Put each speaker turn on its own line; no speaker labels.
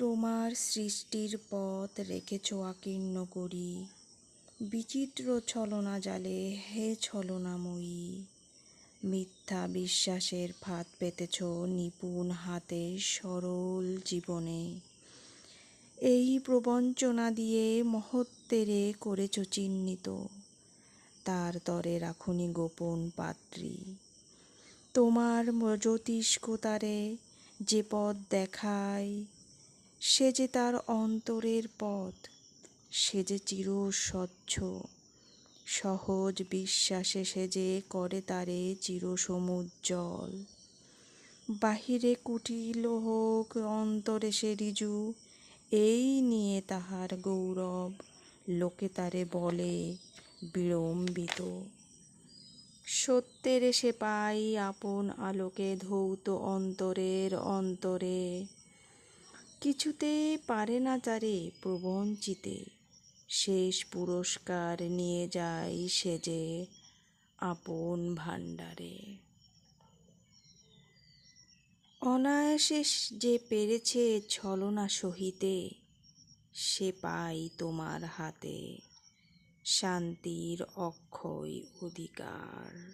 তোমার সৃষ্টির পথ রেখেছ আকীর্ণ করি, বিচিত্র ছলনা জালে হে ছলনাময়ী। মিথ্যা বিশ্বাসের ফাঁদ পেতেছ নিপুণ হাতে সরল জীবনে। এই প্রবঞ্চনা দিয়ে মহত্বেরে করেছ চিহ্নিত, তার তরে রাখুনি গোপন পাত্রী। তোমার জ্যোতিষ্কতারে যে পথ দেখায়, সে যে তার অন্তরের পথ, সে যে চির স্বচ্ছ। সহজ বিশ্বাসে সে যে করে তারে চির সমুজ্জ্বল। বাহিরে কুটিল হোক অন্তরে সে ঋজু, এই নিয়ে তাহার গৌরব, লোকে তারে বলে বিড়ম্বিত। সত্যের সে পাই আপন আলোকে ধৌত অন্তরের অন্তরে, কিছুতেই পারে না তারে প্রবঞ্চিতে। শেষ পুরস্কার নিয়ে যায় সে যে আপন ভাণ্ডারে। অনায়াসে যে পেরেছে ছলনা সহিতে, সে পাই তোমার হাতে শান্তির অক্ষয় অধিকার।